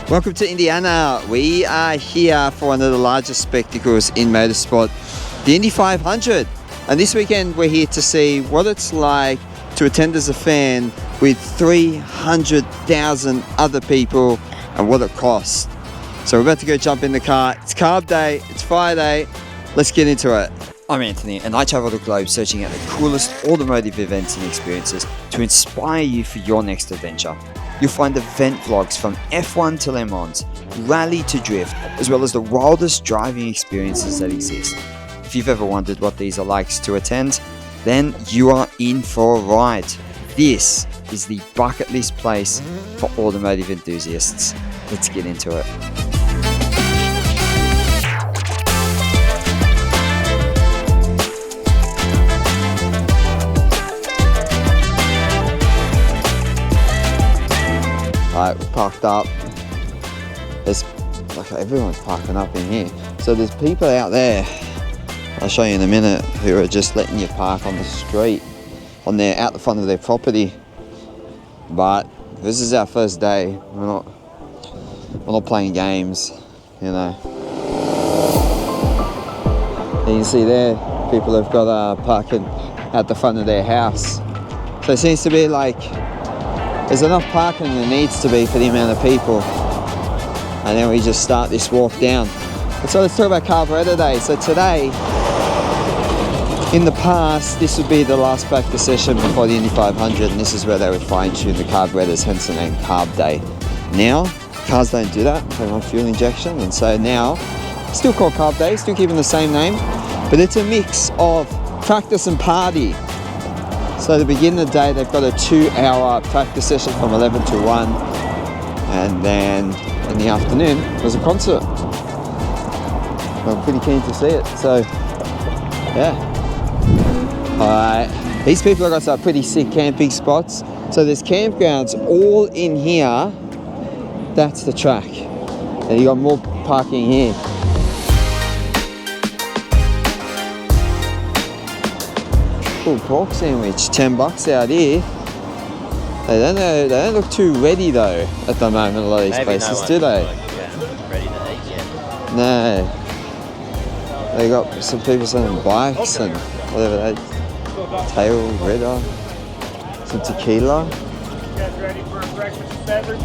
Welcome to Indiana. We are here for one of the largest spectacles in motorsport, the Indy 500. And this weekend we're here to see what it's like to attend as a fan with 300,000 other people and what it costs. So we're about to go jump in the car. It's carb day, it's Friday. Let's get into it. I'm Anthony and I travel the globe searching out the coolest automotive events and experiences to inspire you for your next adventure. You'll find event vlogs from F1 to Le Mans, rally to drift, as well as the wildest driving experiences that exist. If you've ever wondered what these are like to attend, then you are in for a ride. This is the bucket list place for automotive enthusiasts. Let's get into it. Alright, we're parked up. There's like everyone's parking up in here. So there's people out there, I'll show you in a minute, who are just letting you park on the street, out the front of their property. But this is our first day. We're not playing games, you know. You can see there, people have got parking at the front of their house. So it seems to be like there's enough parking there needs to be for the amount of people. And then we just start this walk down. And so let's talk about carburetor day. So today, in the past, this would be the last practice session before the Indy 500, and this is where they would fine tune the carburetors, hence the name Carb Day. Now, cars don't do that, they want fuel injection, and so now, still called Carb Day, still keeping the same name, but it's a mix of practice and party. So to begin the day, they've got a 2-hour practice session from 11 to 1, and then in the afternoon, there's a concert. I'm pretty keen to see it, so yeah. Alright, these people have got some pretty sick camping spots. So there's campgrounds all in here. That's the track. And you got more parking here. Cool pork sandwich, $10 out here. They don't look too ready though at the moment, a lot of these places, do they? Ready to eat yet. No. They got some people selling bikes and whatever they tail redder, some tequila. You guys ready for a breakfast beverage?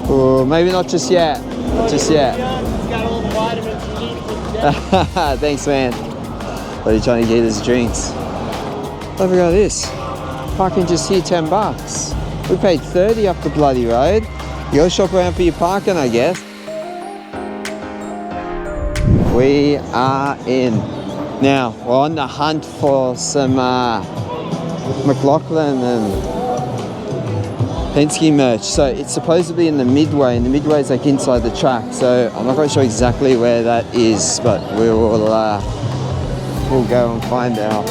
Oh, maybe not just yet. Not just yet. It's got all the vitamins you need for the day. Thanks, man. What are you trying to get us drinks? Look at this. Parking just here, $10. We paid $30 up the bloody road. You gotta shop around for your parking, I guess. We are in. Now, we're on the hunt for some McLaughlin and Penske merch. So it's supposed to be in the midway, and the midway is like inside the track. So I'm not quite sure exactly where that is, but we'll go and find out.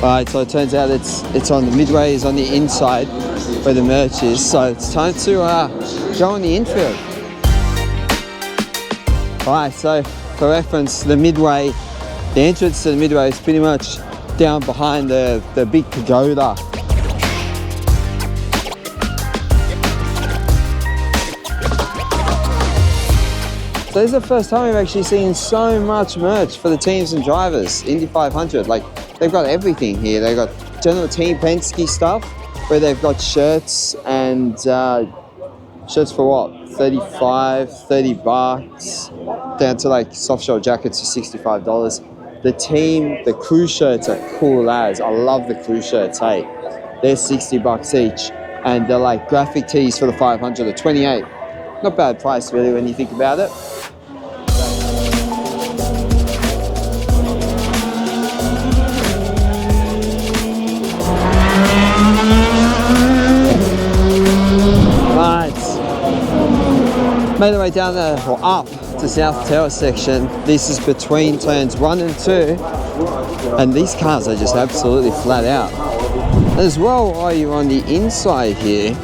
Alright, so it turns out it's on the midway, is on the inside where the merch is. So it's time to go on the infield. Alright, so for reference, the midway, the entrance to the midway is pretty much down behind the big pagoda. So this is the first time we've actually seen so much merch for the teams and drivers. Indy 500, like they've got everything here. They've got general team Penske stuff, where they've got shirts and shirts for what? $30 down to like soft shell jackets for $65. The team, the crew shirts are cool as. I love the crew shirts, hey. They're $60 each. And they're like graphic tees for the 500 are $28. Not bad price really when you think about it. Made our way down up to South Tower section. This is between turns 1 and 2, and these cars are just absolutely flat out. As well, while you're on the inside here,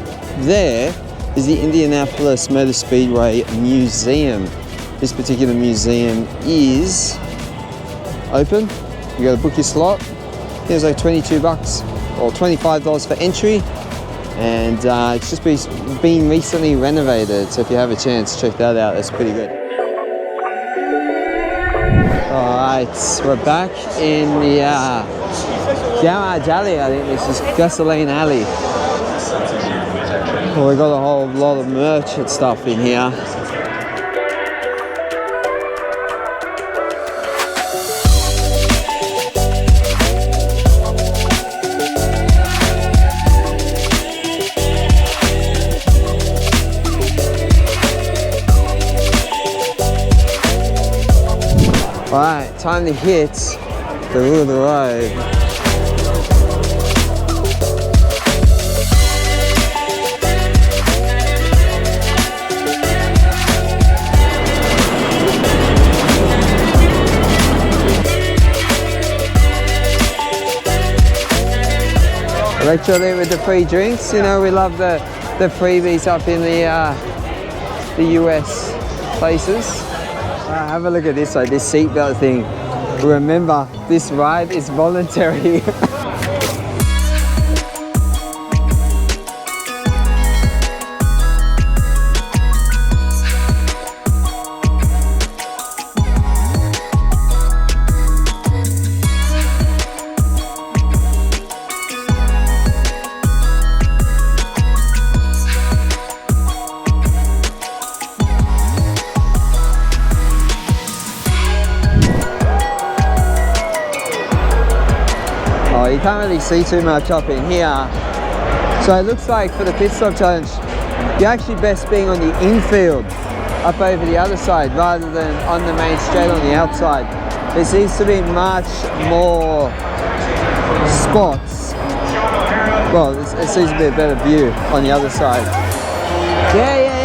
there is the Indianapolis Motor Speedway Museum. This particular museum is open. You got to book your slot. It was like $22 or $25 for entry, and it's just been recently renovated, so if you have a chance, check that out. It's pretty good. Alright, we're back in the Garage Alley. I think this is Gasoline Alley. Well, we got a whole lot of merch and stuff in here. Alright, time to hit the Rule of the Road. Electrolyte with the free drinks. You know, we love the freebies up in the US places. Have a look at this, like this seatbelt thing. Remember, this ride is voluntary. You can't really see too much up in here, so it looks like for the pit stop challenge you're actually best being on the infield up over the other side rather than on the main straight on the outside. There seems to be much more spots. Well, it seems to be a better view on the other side. Yeah.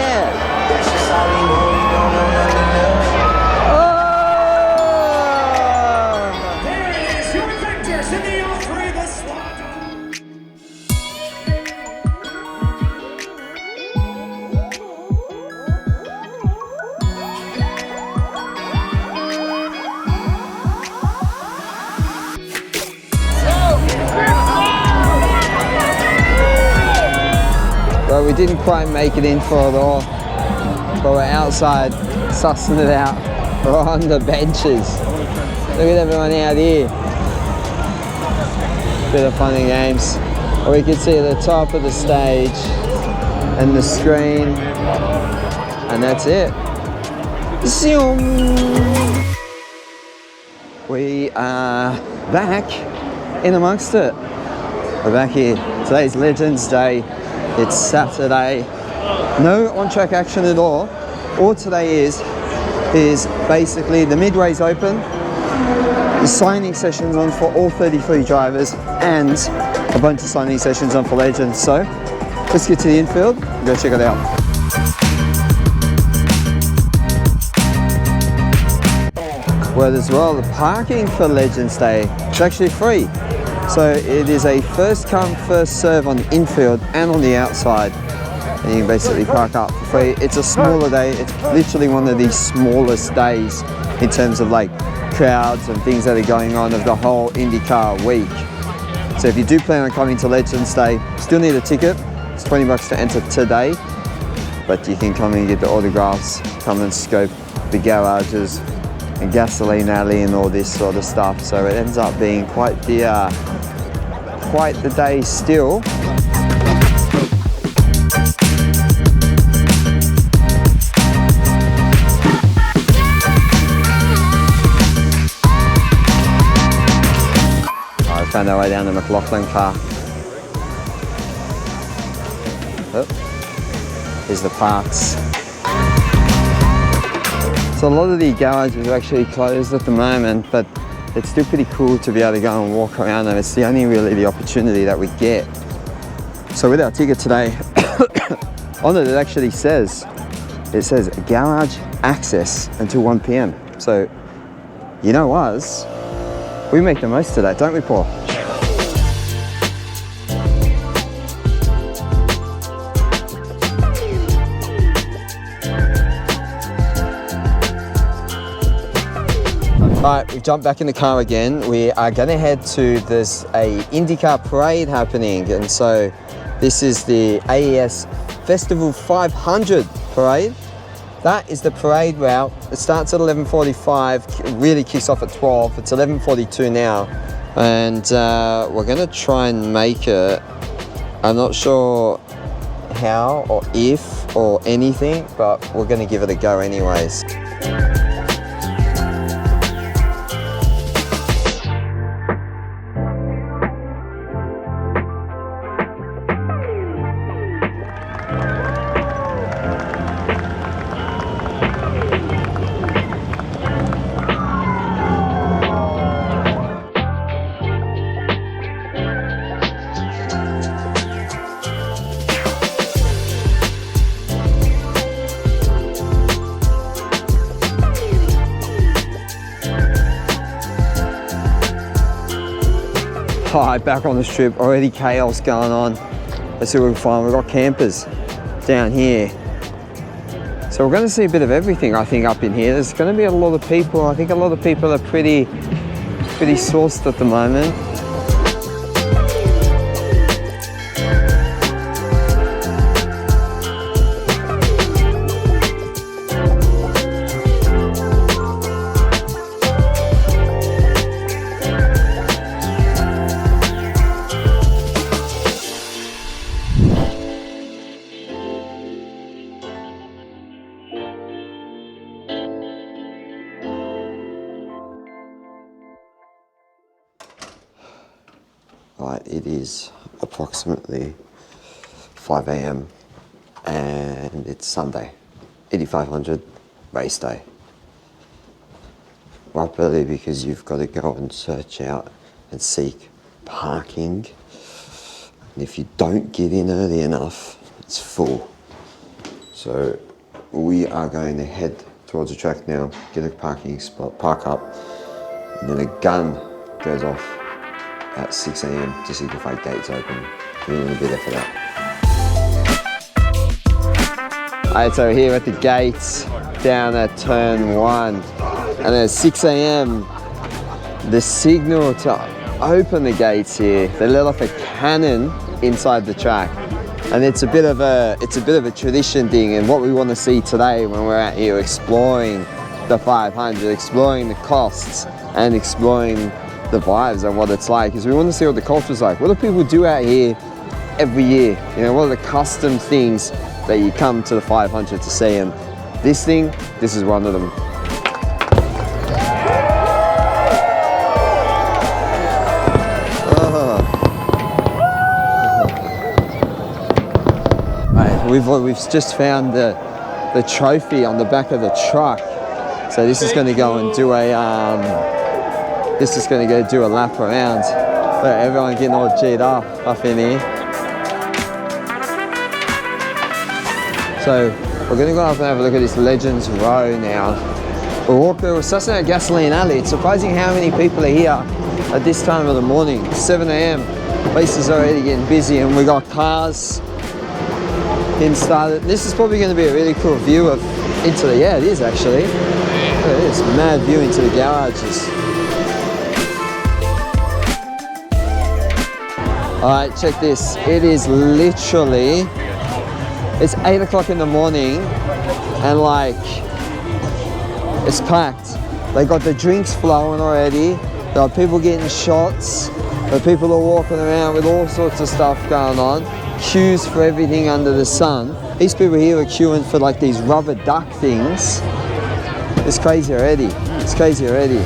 Well, we didn't quite make it in for it all, but we're outside sussing it out. We're on the benches. Look at everyone out here. Bit of fun and games. We can see the top of the stage and the screen, and that's it. Zoom. We are back in amongst it. We're back here. Today's Legends Day. It's Saturday. No on-track action at all. All today is basically the midway's open, the signing sessions on for all 33 drivers, and a bunch of signing sessions on for Legends. So let's get to the infield and go check it out. Well, as well, the parking for Legends Day is actually free. So it is a first come, first serve on the infield and on the outside. And you can basically park up for free. It's a smaller day. It's literally one of the smallest days in terms of like crowds and things that are going on of the whole IndyCar week. So if you do plan on coming to Legends Day, still need a ticket. It's $20 to enter today. But you can come and get the autographs, come and scope the garages and gasoline alley and all this sort of stuff. So it ends up being quite the day still. I found our way down the McLaughlin car. Oh, here's the parks. So a lot of the garages are actually closed at the moment, but it's still pretty cool to be able to go and walk around them. It's the only really the opportunity that we get. So with our ticket today, on it actually says, garage access until 1 p.m. So, you know us, we make the most of that, don't we, Paul? Alright, we've jumped back in the car again. We are going to head to, there's a IndyCar parade happening, and so this is the AES Festival 500 parade. That is the parade route. It starts at 11:45, really kicks off at 12. It's 11:42 now, and we're going to try and make it. I'm not sure how or if or anything, but we're going to give it a go anyways. Alright, back on the strip, already chaos going on. Let's see what we can find. We've got campers down here. So we're going to see a bit of everything, I think, up in here. There's going to be a lot of people. I think a lot of people are pretty sourced at the moment. Right, it is approximately 5 a.m. and it's Sunday, Indy 500 race day. We're up early because you've got to go and search out and seek parking. And if you don't get in early enough, it's full. So we are going to head towards the track now, get a parking spot, park up, and then a gun goes off at 6 a.m. to see the fake gates open. We're going to be there for that. Alright, so here at the gates, down at turn 1, and at 6 a.m. the signal to open the gates here, they let off a cannon inside the track. And it's a bit of a tradition thing, and what we want to see today when we're out here exploring the 500, exploring the costs and exploring the vibes and what it's like, is we want to see what the culture's like. What do people do out here every year? You know, what are the custom things that you come to the 500 to see? And this is one of them. Right, we've just found the trophy on the back of the truck. So this is going to go and do a lap around. But everyone getting all G'd up in here. So we're going to go up and have a look at this Legends Row now. We're such a gasoline alley. It's surprising how many people are here at this time of the morning. 7 a.m. Place is already getting busy, and we got cars getting started. This is probably going to be a really cool view of into the, yeah, it is actually. Look at this mad view into the garages. Alright, check this. It is literally, it's 8 o'clock in the morning, and like, it's packed. They got the drinks flowing already. There are people getting shots. There are people are walking around with all sorts of stuff going on. Queues for everything under the sun. These people here are queuing for like these rubber duck things. It's crazy already. It's crazy already.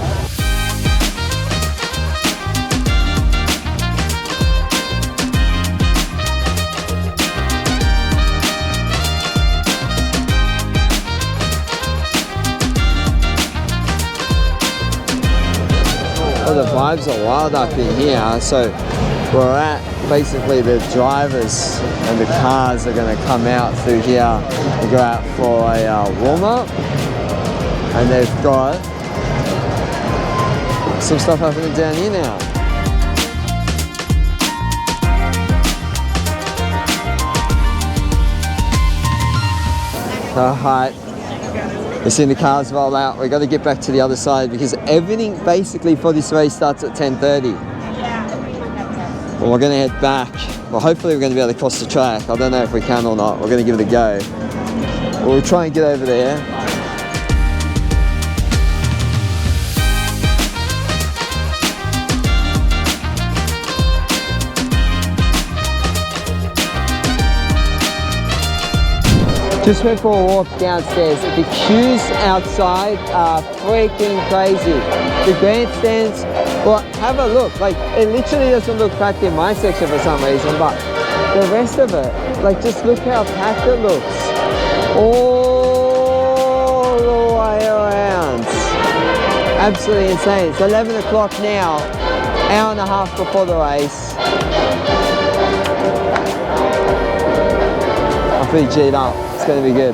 Well, the vibes are wild up in here. So we're at basically the drivers and the cars are going to come out through here and go out for a warm-up. And they've got some stuff happening down here now. Alright, We've seen the cars roll out. We've got to get back to the other side because everything basically for this race starts at 10:30. Well, we're going to head back. Well, hopefully we're going to be able to cross the track. I don't know if we can or not. We're going to give it a go. We'll try and get over there. Just went for a walk downstairs. The queues outside are freaking crazy. The grandstands, well, have a look. Like, it literally doesn't look packed in my section for some reason, but the rest of it, like, just look how packed it looks. All the way around. Absolutely insane. It's 11 o'clock now, hour and a half before the race. I'm pretty G'd up. It's going to be good.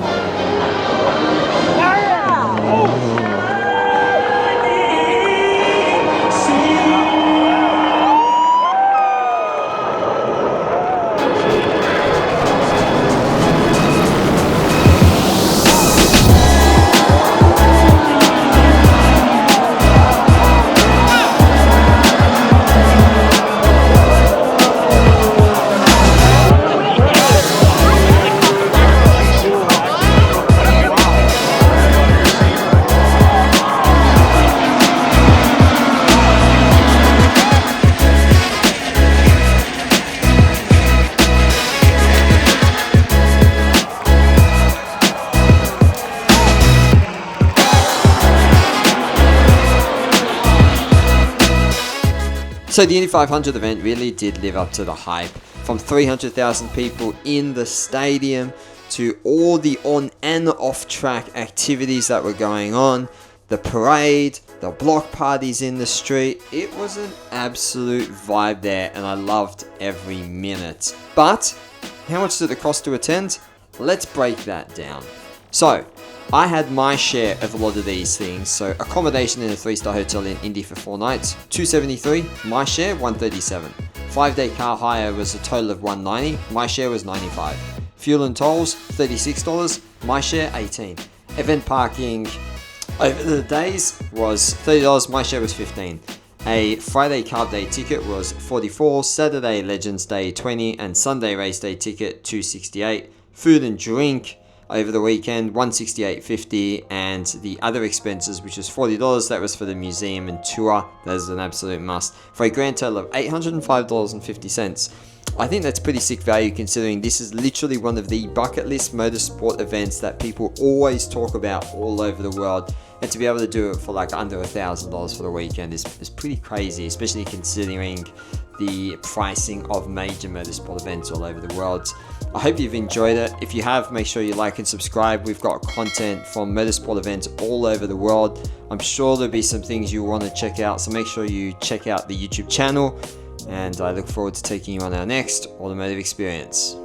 So the Indy 500 event really did live up to the hype. From 300,000 people in the stadium to all the on and off track activities that were going on, the parade, the block parties in the street, it was an absolute vibe there and I loved every minute. But how much did it cost to attend? Let's break that down. So, I had my share of a lot of these things. So accommodation in a 3-star hotel in Indy for 4 nights, $273, my share $137. 5-day car hire was a total of $190, my share was $95. Fuel and tolls $36, my share $18. Event parking over the days was $30, my share was $15. A Friday Carb Day ticket was $44, Saturday Legends Day $20, and Sunday Race Day ticket $268. Food and drink over the weekend $168.50, and the other expenses, which was $40, that was for the museum and tour. That is an absolute must, for a grand total of $805.50. I think that's pretty sick value considering this is literally one of the bucket list motorsport events that people always talk about all over the world, and to be able to do it for like under $1,000 for the weekend is pretty crazy, especially considering the pricing of major motorsport events all over the world. I hope you've enjoyed it. If you have, make sure you like and subscribe. We've got content from motorsport events all over the world. I'm sure there'll be some things you want to check out, so make sure you check out the YouTube channel, and I look forward to taking you on our next automotive experience.